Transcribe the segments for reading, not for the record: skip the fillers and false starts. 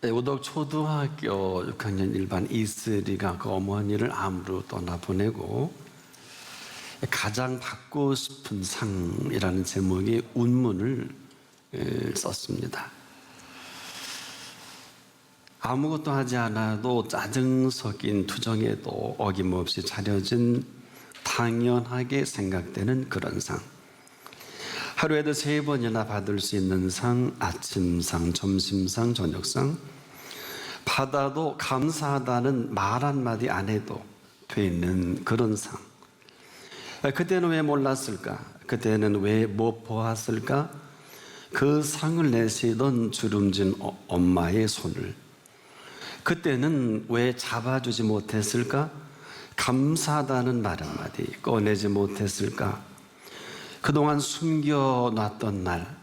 우덕 초등학교 6학년 1반 이슬이가 그 어머니를 암으로 떠나보내고 가장 받고 싶은 상이라는 제목의 운문을 썼습니다. 아무것도 하지 않아도 짜증 섞인 투정에도 어김없이 차려진 당연하게 생각되는 그런 상. 하루에도 3번이나 받을 수 있는 상, 아침상, 점심상, 저녁상. 받아도 감사하다는 말 한마디 안 해도 되는 그런 상. 그때는 왜 몰랐을까? 그때는 왜 못 보았을까? 그 상을 내시던 주름진 엄마의 손을 그때는 왜 잡아주지 못했을까? 감사하다는 말 한마디 꺼내지 못했을까? 그동안 숨겨놨던 날,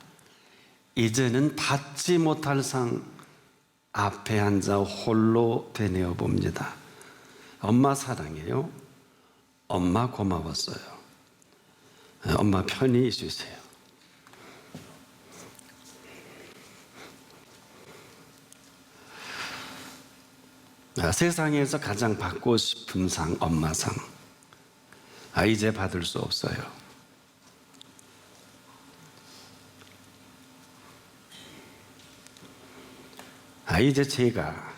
이제는 받지 못할 상 앞에 앉아 홀로 되뇌어 봅니다. 엄마 사랑해요. 엄마 고마웠어요. 엄마 편히 쉬세요. 세상에서 가장 받고 싶은 상, 엄마상. 이제 받을 수 없어요. 이제 제가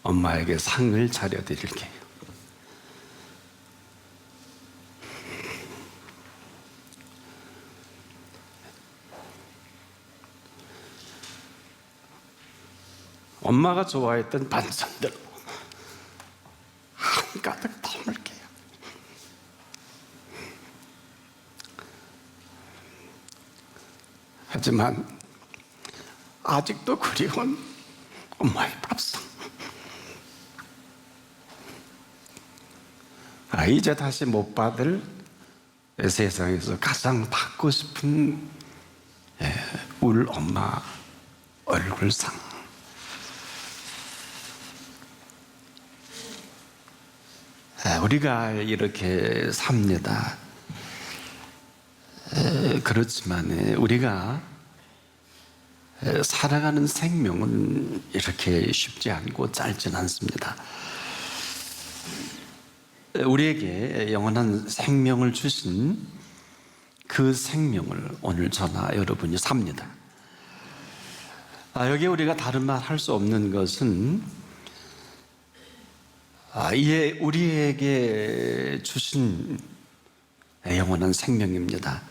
엄마에게 상을 차려드릴게요. 엄마가 좋아했던 반찬들 한가득 담을게요. 하지만 아직도 그리운 엄마의 밥상. 이제 다시 못 받을 세상에서 가장 받고 싶은 울 엄마 얼굴상. 우리가 이렇게 삽니다. 그렇지만 우리가 살아가는 생명은 이렇게 쉽지 않고 짧진 않습니다. 우리에게 영원한 생명을 주신 그 생명을 오늘 저나 여러분이 삽니다. 여기에 우리가 다른 말 할 수 없는 것은 이에 우리에게 주신 영원한 생명입니다.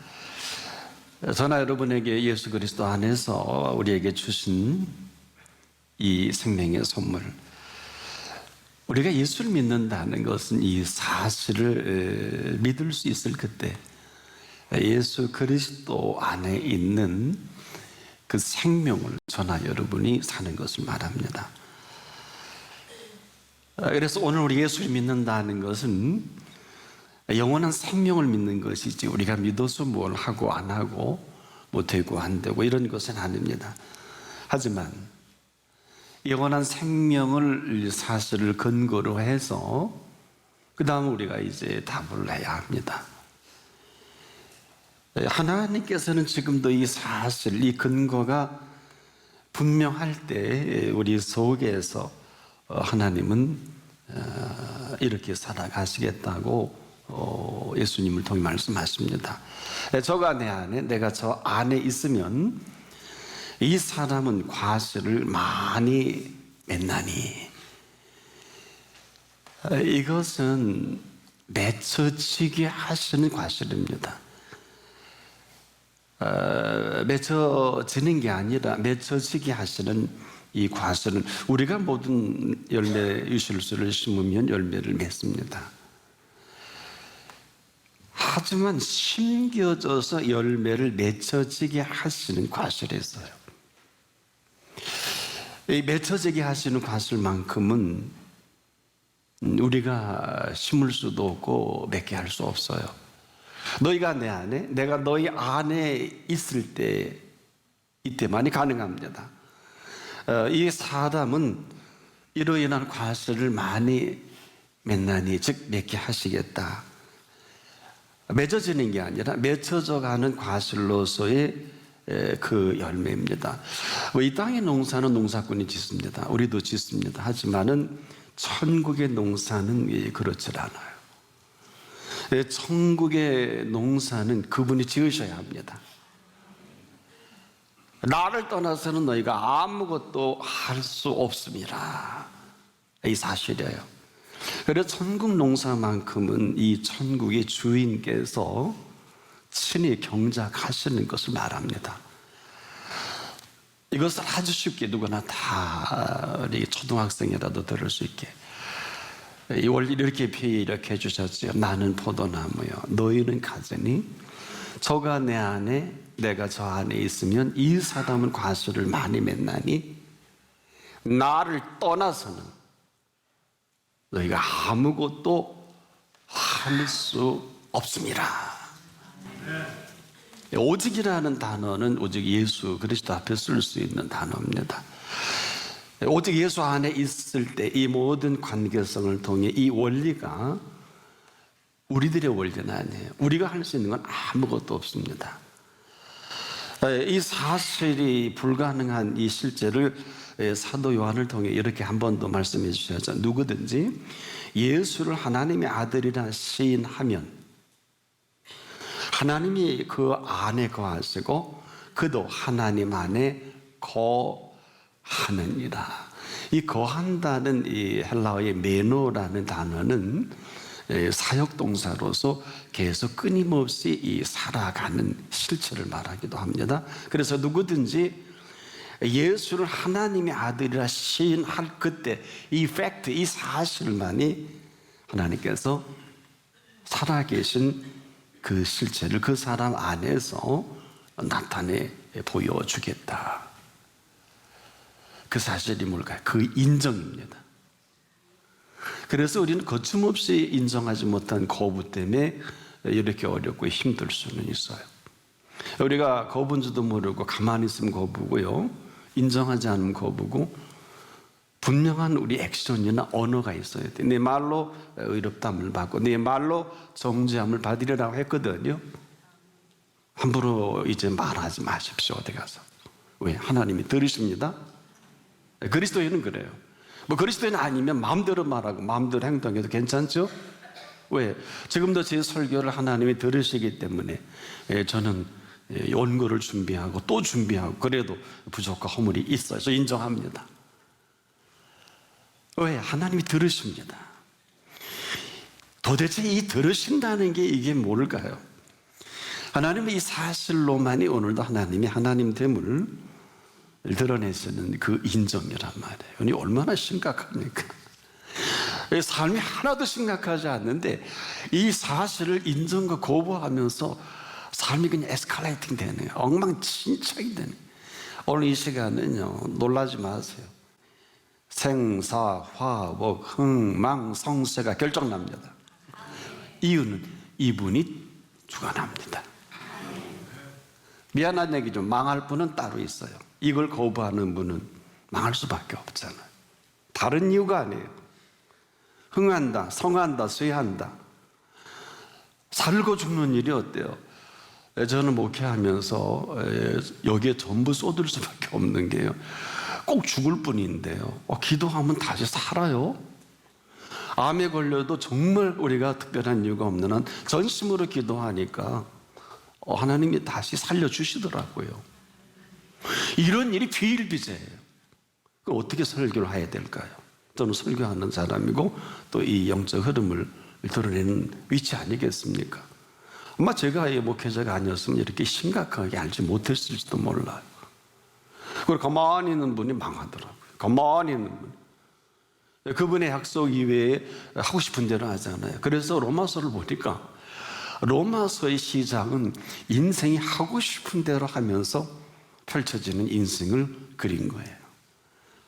저나 여러분에게 예수 그리스도 안에서 우리에게 주신 이 생명의 선물, 우리가 예수를 믿는다는 것은 이 사실을 믿을 수 있을 그때 예수 그리스도 안에 있는 그 생명을 저나 여러분이 사는 것을 말합니다. 그래서 오늘 우리 예수를 믿는다는 것은 영원한 생명을 믿는 것이지 우리가 믿어서 뭘 하고 안 하고 뭐 되고 안 되고 이런 것은 아닙니다. 하지만 영원한 생명을 사실을 근거로 해서 그 다음 우리가 이제 답을 내야 합니다. 하나님께서는 지금도 이 사실, 이 근거가 분명할 때 우리 속에서 하나님은 이렇게 살아가시겠다고 예수님을 통해 말씀하십니다. 저가 내 안에, 내가 저 안에 있으면 이 사람은 과실을 많이 맺나니. 이것은 맺혀지게 하시는 과실입니다. 맺혀지는 게 아니라 맺혀지게 하시는 이 과실은 우리가 모든 열매 유실수를 심으면 열매를 맺습니다. 하지만 심겨져서 열매를 맺혀지게 하시는 과실이 있어요. 이 맺혀지게 하시는 과실만큼은 우리가 심을 수도 없고 맺게 할 수 없어요. 너희가 내 안에, 내가 너희 안에 있을 때, 이때만이 가능합니다. 이 사람은 이로 인한 과실을 많이 맺나니, 즉 맺게 하시겠다. 맺어지는 게 아니라 맺혀져 가는 과실로서의 그 열매입니다. 이 땅의 농사는 농사꾼이 짓습니다. 우리도 짓습니다. 하지만은 천국의 농사는 그렇지 않아요. 천국의 농사는 그분이 지으셔야 합니다. 나를 떠나서는 너희가 아무것도 할 수 없습니다. 이 사실이에요. 그래서 천국 농사만큼은 이 천국의 주인께서 친히 경작하시는 것을 말합니다. 이것을 아주 쉽게 누구나 다 우리 초등학생이라도 들을 수 있게 이 원리 이렇게 이렇게 해주셨지요. 나는 포도나무요 너희는 가지니 저가 내 안에 내가 저 안에 있으면 이 사람은 과실을 많이 맺나니 나를 떠나서는 너희가 아무것도 할 수 없습니다. 오직이라는 단어는 오직 예수 그리스도 앞에 쓸 수 있는 단어입니다. 오직 예수 안에 있을 때 이 모든 관계성을 통해 이 원리가 우리들의 원리는 아니에요. 우리가 할 수 있는 건 아무것도 없습니다. 이 사실이 불가능한 이 실제를 사도 요한을 통해 이렇게 한 번 더 말씀해 주셔야죠. 누구든지 예수를 하나님의 아들이라 시인하면 하나님이 그 안에 거하시고 그도 하나님 안에 거하느니라. 이 거한다는 이 헬라어의 메노라는 단어는 사역동사로서 계속 끊임없이 이 살아가는 실체를 말하기도 합니다. 그래서 누구든지 예수를 하나님의 아들이라 시인할 그때 이 팩트, 이 사실만이 하나님께서 살아계신 그 실체를 그 사람 안에서 나타내 보여주겠다. 그 사실이 뭘까요? 그 인정입니다. 그래서 우리는 거침없이 인정하지 못한 거부 때문에 이렇게 어렵고 힘들 수는 있어요. 우리가 거부인지도 모르고 가만히 있으면 거부고요, 인정하지 않으면 거부고, 분명한 우리 액션이나 언어가 있어야 돼. 내 말로 의롭다함을 받고 내 말로 정죄함을 받으리라고 했거든요. 함부로 이제 말하지 마십시오. 어디 가서. 왜? 하나님이 들으십니다. 그리스도인은 그래요. 뭐 그리스도인 아니면 마음대로 말하고 마음대로 행동해도 괜찮죠? 왜? 지금도 제 설교를 하나님이 들으시기 때문에 저는 원고를 준비하고 또 준비하고 그래도 부족과 허물이 있어요. 저 인정합니다. 왜? 하나님이 들으십니다. 도대체 이 들으신다는 게 이게 뭘까요? 하나님의 이 사실로만이 오늘도 하나님이 하나님 됨을 드러내시는 그 인정이란 말이에요. 이게 얼마나 심각합니까? 삶이 하나도 심각하지 않는데 이 사실을 인정과 거부하면서 삶이 그냥 에스컬레이팅 되네요. 엉망진창이 되네요. 오늘 이 시간은요, 놀라지 마세요. 생사, 화복, 흥망, 성쇠가 결정납니다. 이유는 이분이 주관합니다. 미안한 얘기죠. 망할 분은 따로 있어요. 이걸 거부하는 분은 망할 수밖에 없잖아요. 다른 이유가 아니에요. 흥한다, 성한다, 쇠한다. 살고 죽는 일이 어때요? 저는 목회하면서 여기에 전부 쏟을 수밖에 없는 게요, 꼭 죽을 뿐인데요, 기도하면 다시 살아요. 암에 걸려도 정말 우리가 특별한 이유가 없는 한 전심으로 기도하니까 하나님이 다시 살려주시더라고요. 이런 일이 비일비재해요. 그럼 어떻게 설교를 해야 될까요? 저는 설교하는 사람이고 또 이 영적 흐름을 드러내는 위치 아니겠습니까? 아마 제가 이 목회자가 아니었으면 이렇게 심각하게 알지 못했을지도 몰라요. 그리고 가만히 있는 분이 망하더라고요. 가만히 있는 분. 그분의 약속 이외에 하고 싶은 대로 하잖아요. 그래서 로마서를 보니까 로마서의 시작은 인생이 하고 싶은 대로 하면서 펼쳐지는 인생을 그린 거예요.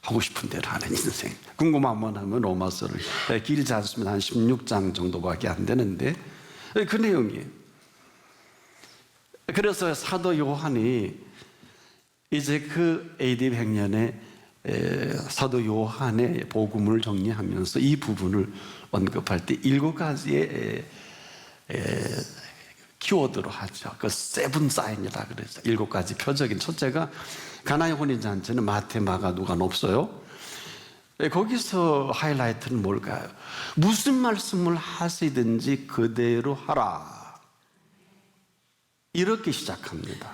하고 싶은 대로 하는 인생. 궁금하면 하면 로마서를, 길지 않습니다. 한 16장 정도밖에 안 되는데 그 내용이에요. 그래서 사도 요한이 이제 그 AD 100년에 사도 요한의 복음을 정리하면서 이 부분을 언급할 때 7가지의 키워드로 하죠. 그 세븐 사인이라 그래서 7가지 표적인 첫째가 가나의 혼인잔치는 마태, 마가, 누가는 없어요. 거기서 하이라이트는 뭘까요? 무슨 말씀을 하시든지 그대로 하라. 이렇게 시작합니다.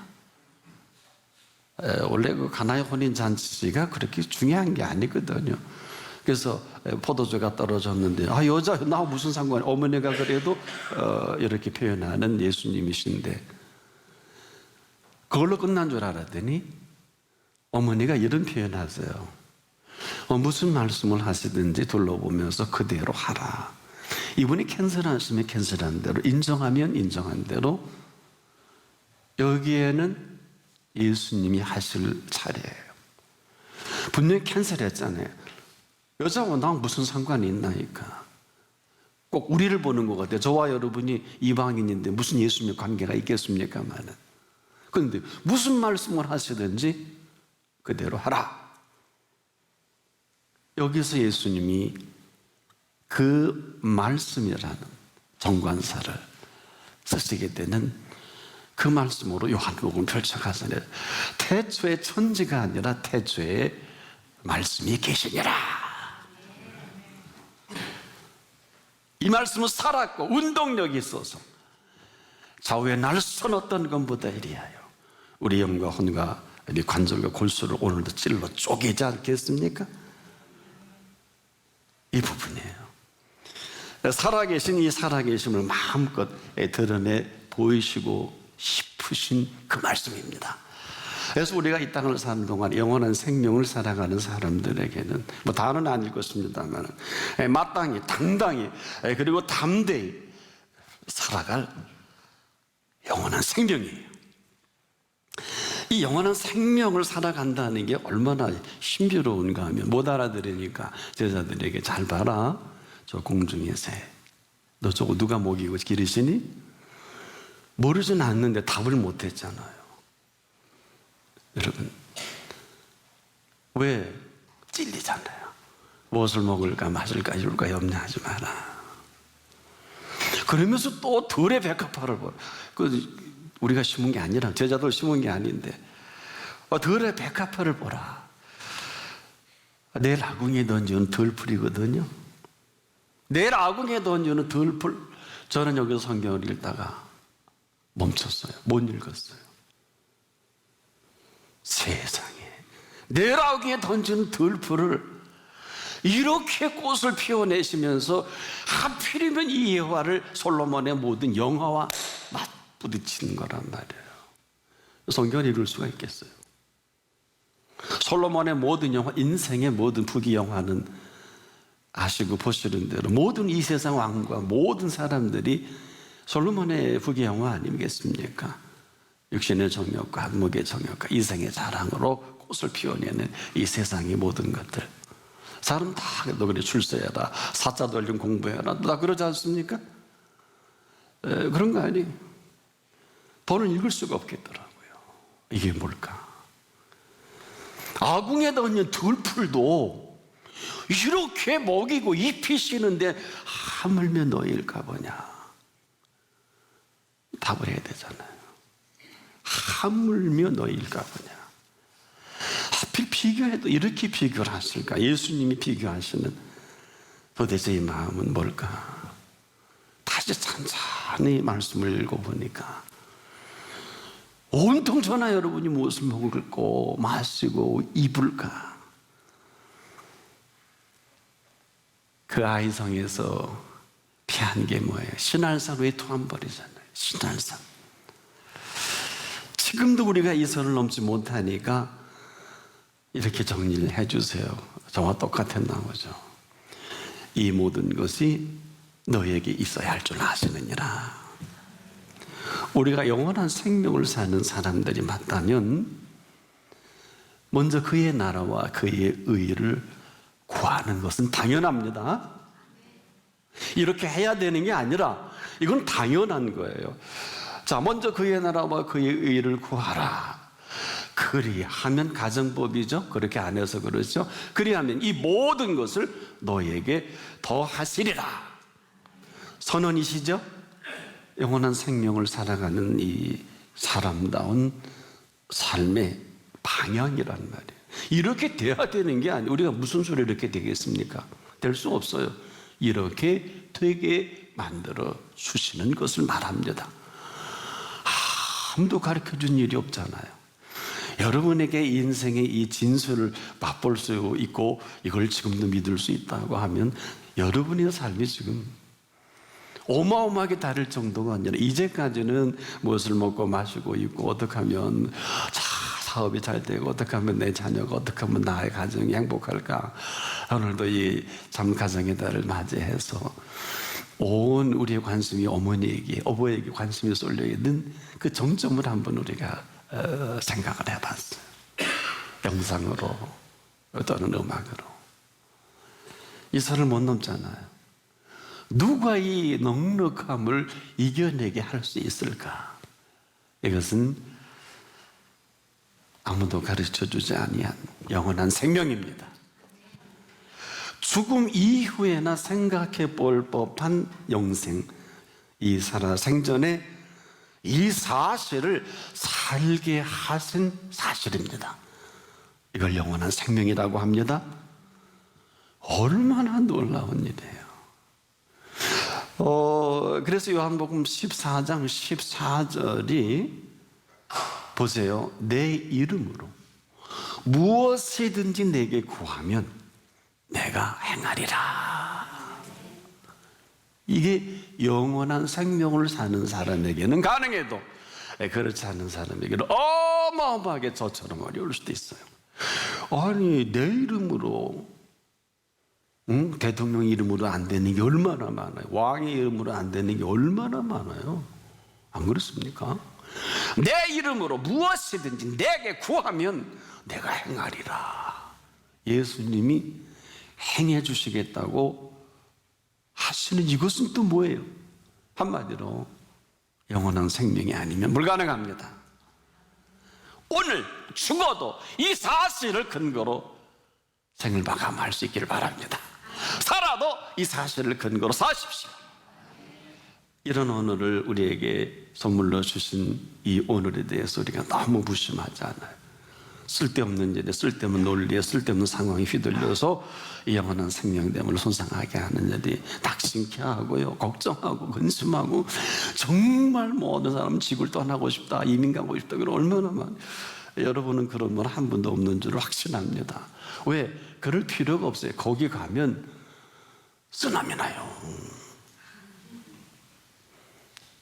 원래 그 가나의 혼인잔치가 그렇게 중요한 게 아니거든요. 그래서 포도주가 떨어졌는데 여자 나와 무슨 상관이, 어머니가 그래도 이렇게 표현하는 예수님이신데 그걸로 끝난 줄 알았더니 어머니가 이런 표현하세요. 무슨 말씀을 하시든지 둘러보면서 그대로 하라. 이분이 캔슬하시면 캔슬한 대로, 인정하면 인정한 대로, 여기에는 예수님이 하실 차례예요. 분명히 캔슬했잖아요. 여자와 나랑 무슨 상관이 있나니까. 꼭 우리를 보는 것 같아요. 저와 여러분이 이방인인데 무슨 예수님의 관계가 있겠습니까마는. 그런데 무슨 말씀을 하시든지 그대로 하라. 여기서 예수님이 그 말씀이라는 정관사를 쓰시게 되는 그 말씀으로 요한복음 펼쳐가잖아요. 태초에 천지가 아니라 태초에 말씀이 계시니라. 이 말씀은 살았고 운동력이 있어서 좌우에 날선 어떤 것보다 이리하여 우리 영과 혼과 우리 관절과 골수를 오늘도 찔러 쪼개지 않겠습니까? 이 부분이에요. 살아계신 이 살아계심을 마음껏 드러내 보이시고 싶으신 그 말씀입니다. 그래서 우리가 이 땅을 사는 동안 영원한 생명을 살아가는 사람들에게는 뭐 다는 아닐 것입니다만 마땅히 당당히 그리고 담대히 살아갈 영원한 생명이에요. 이 영원한 생명을 살아간다는 게 얼마나 신비로운가 하면 못 알아들으니까 제자들에게 잘 봐라. 저 공중의 새. 너 저거 누가 먹이고 기르시니? 모르진 않는데 답을 못했잖아요. 여러분 왜 찔리잖아요. 무엇을 먹을까 마실까 이럴까 염려하지 마라. 그러면서 또 들의 백합화를 보라. 우리가 심은 게 아니라 제자들 심은 게 아닌데 들의 백합화를 보라. 내일 아궁이에 던지는 들풀이거든요. 내일 아궁이에 던지는 들풀. 저는 여기서 성경을 읽다가 멈췄어요. 못 읽었어요. 세상에 내일 아궁이에 던지는 들풀을 이렇게 꽃을 피워내시면서 하필이면 이 예화를 솔로몬의 모든 영화와 부딪히는 거란 말이에요. 성경을 읽을 수가 있겠어요? 솔로몬의 모든 영화, 인생의 모든 부귀영화는 아시고 보시는 대로 모든 이 세상 왕과 모든 사람들이 솔로몬의 부귀영화 아니겠습니까? 육신의 정욕과 한목의 정욕과 이생의 자랑으로 꽃을 피워내는 이 세상의 모든 것들. 사람 다 너그래 출세해라, 사자 돌림 공부해라, 다 그러지 않습니까? 그런 거 아니에요. 본은 읽을 수가 없겠더라고요. 이게 뭘까? 아궁에 던진 들풀도 이렇게 먹이고 잎이 씨는데 하물며 너희일까 보냐? 답을 해야 되잖아요. 하물며 너희일까 보냐? 하필 비교해도 이렇게 비교를 하실까? 예수님이 비교하시는 도대체 이 마음은 뭘까? 다시 찬찬히 말씀을 읽어보니까 온통 저나 여러분이 무엇을 먹을고 마시고 입을까? 그 아이성에서 피한 게 뭐예요? 신할산 외투 한 벌이잖아요. 신할산. 지금도 우리가 이 선을 넘지 못하니까 이렇게 정리를 해주세요. 저와 똑같은 나오죠. 이 모든 것이 너에게 있어야 할 줄 아시느니라. 우리가 영원한 생명을 사는 사람들이 맞다면 먼저 그의 나라와 그의 의를 구하는 것은 당연합니다. 이렇게 해야 되는 게 아니라 이건 당연한 거예요. 자, 먼저 그의 나라와 그의 의를 구하라. 그리하면 가정법이죠. 그렇게 안 해서 그렇죠. 그리하면 이 모든 것을 너에게 더 하시리라. 선언이시죠? 영원한 생명을 살아가는 이 사람다운 삶의 방향이란 말이에요. 이렇게 돼야 되는 게 아니에요. 우리가 무슨 소리 이렇게 되겠습니까? 될 수 없어요. 이렇게 되게 만들어 주시는 것을 말합니다. 아무도 가르쳐 준 일이 없잖아요. 여러분에게 인생의 이 진수를 맛볼 수 있고 이걸 지금도 믿을 수 있다고 하면 여러분의 삶이 지금 어마어마하게 다를 정도가 아니라 이제까지는 무엇을 먹고 마시고 있고 어떻게 하면 사업이 잘 되고 어떻게 하면 내 자녀가 어떻게 하면 나의 가정이 행복할까. 오늘도 이 참 가정의 달을 맞이해서 온 우리의 관심이 어머니에게 어버이에게 관심이 쏠려 있는 그 정점을 한번 우리가 생각을 해봤어요. 영상으로 또는 음악으로. 이 선을 못 넘잖아요. 누가 이 넉넉함을 이겨내게 할 수 있을까? 이것은 아무도 가르쳐주지 아니한 영원한 생명입니다. 죽음 이후에나 생각해 볼 법한 영생, 이 살아생전에 이 사실을 살게 하신 사실입니다. 이걸 영원한 생명이라고 합니다. 얼마나 놀라운 일이에요. 그래서 요한복음 14장 14절이 보세요. 내 이름으로 무엇이든지 내게 구하면 내가 행하리라. 이게 영원한 생명을 사는 사람에게는 가능해도 그렇지 않은 사람에게는 어마어마하게 저처럼 어려울 수도 있어요. 아니 내 이름으로 대통령 이름으로 안 되는 게 얼마나 많아요. 왕의 이름으로 안 되는 게 얼마나 많아요. 안 그렇습니까? 내 이름으로 무엇이든지 내게 구하면 내가 행하리라. 예수님이 행해 주시겠다고 하시는 이것은 또 뭐예요? 한마디로 영원한 생명이 아니면 불가능합니다. 오늘 죽어도 이 사실을 근거로 생을 마감할 수 있기를 바랍니다. 살아도 이 사실을 근거로 사십시오. 이런 오늘을 우리에게 선물로 주신 이 오늘에 대해서 우리가 너무 무심하지 않아요. 쓸데없는 일에, 쓸데없는 논리에, 쓸데없는 상황에 휘둘려서 이 영원한 생명됨을 손상하게 하는 일이 낙심케 하고요, 걱정하고 근심하고 정말 모든 사람은 지구를 떠나고 싶다, 이민 가고 싶다, 그럼 얼마나 많아요. 여러분은 그런 분 한 분도 없는 줄 확신합니다. 왜? 그럴 필요가 없어요. 거기 가면 쓰나미 나요.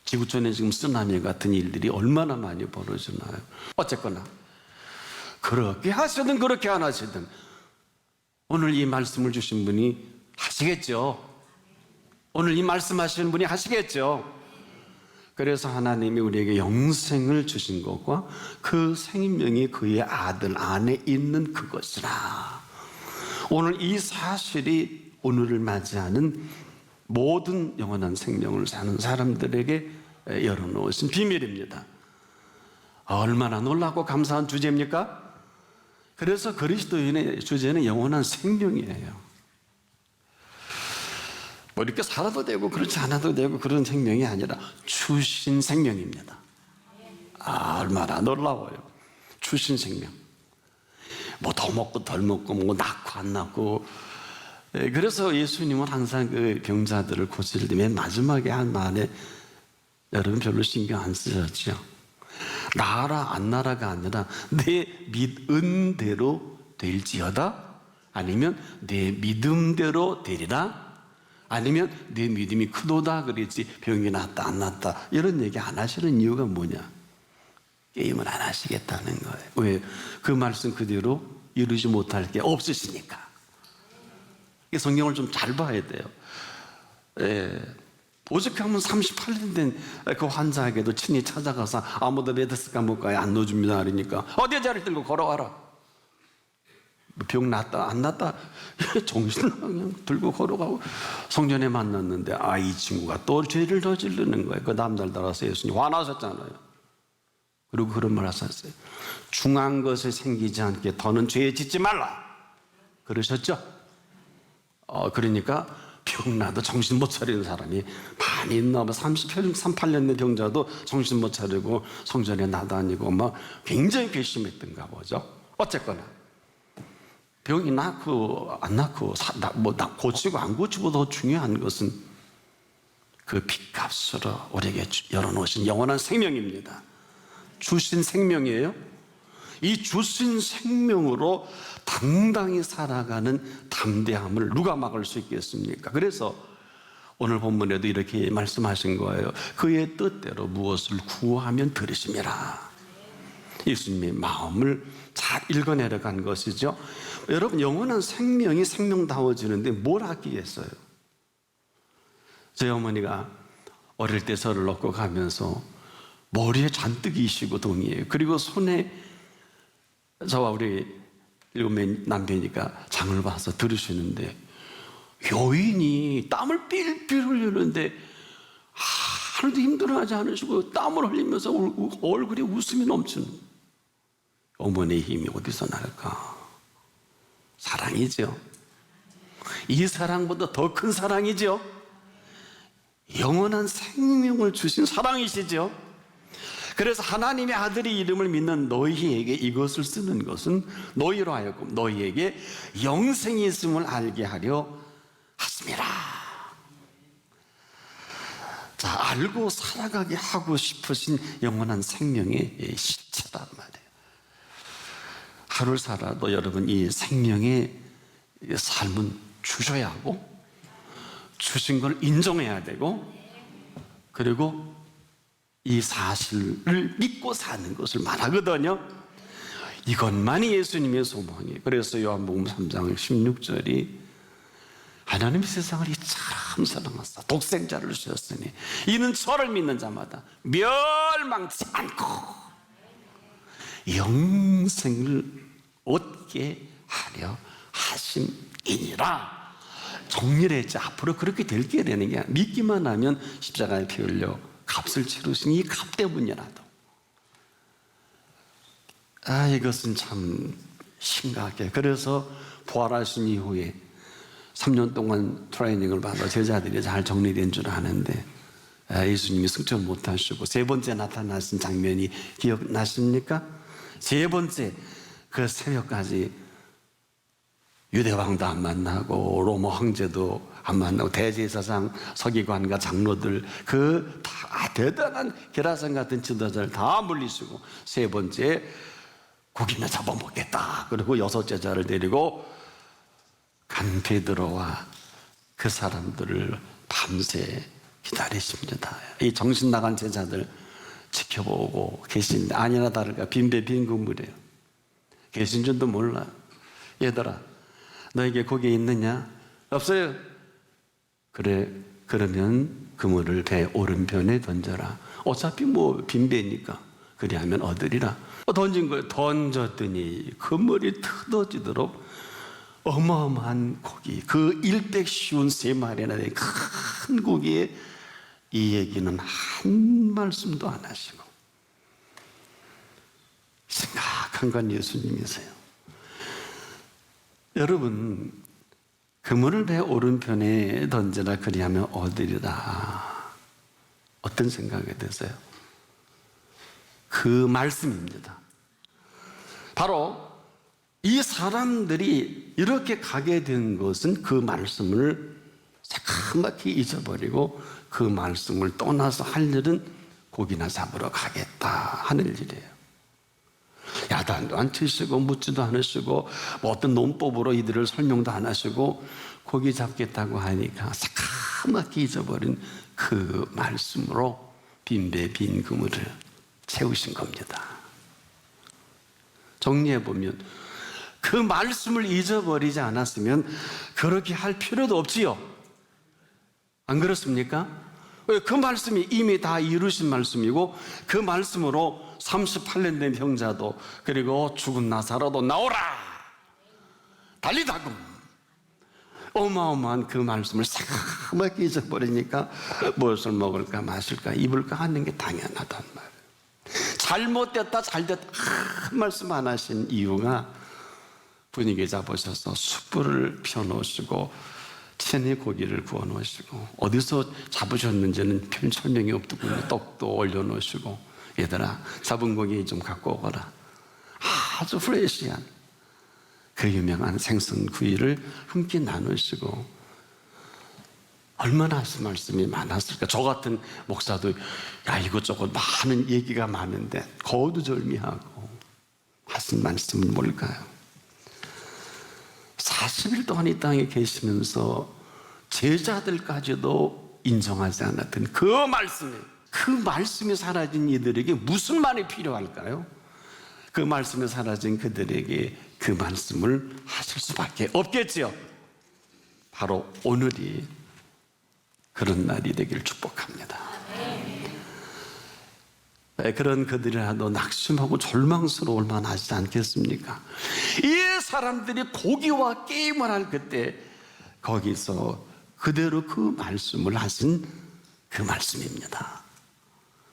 지구촌에 지금 쓰나미 같은 일들이 얼마나 많이 벌어지나요. 어쨌거나 그렇게 하시든 그렇게 안 하시든 오늘 이 말씀을 주신 분이 하시겠죠. 오늘 이 말씀하시는 분이 하시겠죠. 그래서 하나님이 우리에게 영생을 주신 것과 그 생명이 그의 아들 안에 있는 그것이라. 오늘 이 사실이 오늘을 맞이하는 모든 영원한 생명을 사는 사람들에게 열어놓으신 비밀입니다. 얼마나 놀랍고 감사한 주제입니까? 그래서 그리스도인의 주제는 영원한 생명이에요. 뭐 이렇게 살아도 되고 그렇지 않아도 되고 그런 생명이 아니라 주신 생명입니다. 얼마나 놀라워요. 주신 생명. 뭐 더 먹고 덜 먹고 뭐 낳고 안 낳고. 그래서 예수님은 항상 그 병자들을 고칠 때 맨 마지막에 한 말에 여러분 별로 신경 안 쓰셨죠? 나아라 안 나아라가 아니라 내 믿은 대로 될지어다, 아니면 내 믿음대로 되리라, 아니면 내 믿음이 크도다 그랬지 병이 낫다 안 낫다 이런 얘기 안 하시는 이유가 뭐냐? 게임을 안 하시겠다는 거예요. 왜? 그 말씀 그대로 이루지 못할 게 없으시니까. 성경을 좀 잘 봐야 돼요. 어저께 하면 38년 된 그 환자에게도 친히 찾아가서 아무도 레드스 감옥가에 안 넣어줍니다 그러니까 어디 자리를 들고 걸어와라. 병 낫다 안 낫다 정신을 그냥 들고 걸어가고 성전에 만났는데 이 친구가 또 죄를 저지르는 거예요. 그 다음날 따라서 예수님 화나셨잖아요. 그리고 그런 말 하셨어요. 중한 것에 생기지 않게 더는 죄에 짓지 말라 그러셨죠. 그러니까 병나도 정신 못 차리는 사람이 많이 있나 봐. 38년 된 병자도 정신 못 차리고 성전에 나다니고 막 굉장히 괘씸했던가 보죠. 어쨌거나 병이 낫고 안 낫고 고치고 안 고치고 더 중요한 것은 그 핏값으로 우리에게 열어놓으신 영원한 생명입니다. 주신 생명이에요. 이 주신 생명으로 당당히 살아가는 담대함을 누가 막을 수 있겠습니까? 그래서 오늘 본문에도 이렇게 말씀하신 거예요. 그의 뜻대로 무엇을 구하면 들으심이라. 예수님의 마음을 잘 읽어내려간 것이죠. 여러분, 영원한 생명이 생명다워지는데 뭘 하기 위해서요? 저희 어머니가 어릴 때 저를 놓고 가면서 머리에 잔뜩 이시고 동이에요. 그리고 손에 저와 우리 7명 남편이니까 장을 봐서 들으시는데 여인이 땀을 삘삘 흘리는데 하나도 힘들어하지 않으시고 땀을 흘리면서 얼굴에 웃음이 넘치는 어머니의 힘이 어디서 날까? 사랑이죠. 이 사랑보다 더 큰 사랑이죠. 영원한 생명을 주신 사랑이시죠. 그래서 하나님의 아들의 이름을 믿는 너희에게 이것을 쓰는 것은 너희로 하여금 너희에게 영생이 있음을 알게 하려 하심이라. 자, 알고 살아가게 하고 싶으신 영원한 생명의 실체란 말이에요. 하루를 살아도 여러분 이 생명의 삶은 주셔야 하고 주신 걸 인정해야 되고 그리고 이 사실을 믿고 사는 것을 말하거든요. 이것만이 예수님의 소망이에요. 그래서 요한복음 3장 16절이 하나님이 세상을 이처럼 사랑하사 독생자를 주셨으니 이는 저를 믿는 자마다 멸망치 않고 영생을 얻게 하려 하심이니라. 정리를 했지. 앞으로 그렇게 될 게 되는 게 아니라 믿기만 하면 십자가에 피 흘려 값을 치르신 이 값 때문이라도 이것은 참 심각해. 그래서 부활하신 이후에 3년 동안 트레이닝을 받아 제자들이 잘 정리된 줄 아는데 예수님이 승천 못하시고 세 번째 나타나신 장면이 기억나십니까? 세 번째 그 새벽까지 유대왕도 안 만나고 로마 황제도 안 만나고 대제사장 서기관과 장로들 그 다 대단한 게라선 같은 지도자를 다 물리시고 세 번째 고기나 잡아먹겠다. 그리고 여섯 제자를 데리고 간 베드로와 그 사람들을 밤새 기다리십니다. 이 정신 나간 제자들 지켜보고 계신데 아니나 다를까 빈배 빈 국물이에요. 계신 줄도 몰라. 얘들아 너에게 고기 있느냐? 없어요. 그래 그러면 그물을 배 오른편에 던져라. 어차피 뭐 빈배니까 그리하면 얻으리라. 던진 거예요. 던졌더니 그물이 뜯어지도록 어마어마한 고기, 그 일백 쉬운 3마리나 된 큰 고기에 이 얘기는 한 말씀도 안 하시고 심각한 건 예수님이세요. 여러분 그물을 배 오른편에 던져라 그리하면 얻으리라. 어떤 생각이 드세요? 그 말씀입니다. 바로 이 사람들이 이렇게 가게 된 것은 그 말씀을 새카맣게 잊어버리고 그 말씀을 떠나서 할 일은 고기나 잡으러 가겠다 하는 일이에요. 야단도 안 치시고 묻지도 않으시고 뭐 어떤 논법으로 이들을 설명도 안 하시고 고기 잡겠다고 하니까 새카맣게 잊어버린 그 말씀으로 빈배 빈 그물을 채우신 겁니다. 정리해보면 그 말씀을 잊어버리지 않았으면 그렇게 할 필요도 없지요. 안 그렇습니까? 그 말씀이 이미 다 이루신 말씀이고 그 말씀으로 38년 된 형자도 그리고 죽은 나사로도 나오라 달리다금 어마어마한 그 말씀을 새카맣게 잊어버리니까 무엇을 먹을까 마실까 입을까 하는 게 당연하단 말이에요. 잘못됐다 잘됐다 한 말씀 안 하신 이유가 분위기 잡으셔서 숯불을 펴놓으시고 신의 고기를 구워 놓으시고 어디서 잡으셨는지는 별 설명이 없더군요. 떡도 올려놓으시고 얘들아 잡은 고기 좀 갖고 오거라. 아주 프레시한 그 유명한 생선구이를 함께 나누시고 얼마나 말씀이 많았을까. 저 같은 목사도 야 이것저것 많은 얘기가 많은데 거두절미하고 하신 말씀은 뭘까요? 40일 동안 이 땅에 계시면서 제자들까지도 인정하지 않았던 그 말씀이 사라진 이들에게 무슨 말이 필요할까요? 그 말씀이 사라진 그들에게 그 말씀을 하실 수밖에 없겠지요. 바로 오늘이 그런 날이 되길 축복합니다. 그런 그들이라도 낙심하고 절망스러울 만하지 않겠습니까? 이 사람들이 고기와 게임을 할 그때 거기서 그대로 그 말씀을 하신 그 말씀입니다.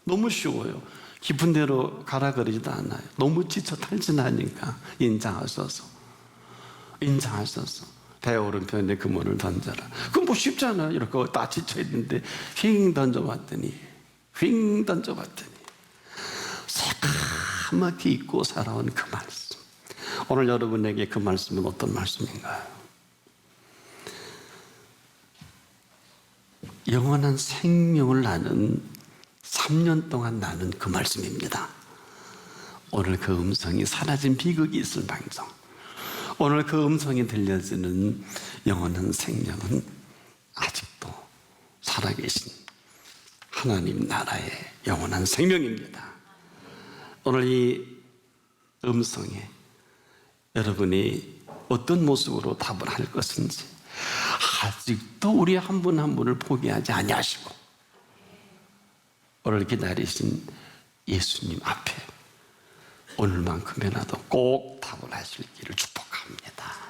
너무 쉬워요. 깊은 데로 가라 그러지도 않아요. 너무 지쳐 탈진하니까 인자하소서 배 오른편에 그물을 던져라. 그건 뭐 쉽잖아요. 이렇게 다 지쳐 있는데 휙 던져봤더니 새까맣게 잊고 살아온 그 말씀. 오늘 여러분에게 그 말씀은 어떤 말씀인가요? 영원한 생명을 나는 3년 동안 나는 그 말씀입니다. 오늘 그 음성이 사라진 비극이 있을 망정, 오늘 그 음성이 들려지는 영원한 생명은 아직도 살아계신 하나님 나라의 영원한 생명입니다. 오늘 이 음성에 여러분이 어떤 모습으로 답을 할 것인지, 아직도 우리 한 분 한 분을 포기하지 아니하시고 오늘 기다리신 예수님 앞에 오늘만큼이라도 꼭 답을 하실 길을 축복합니다.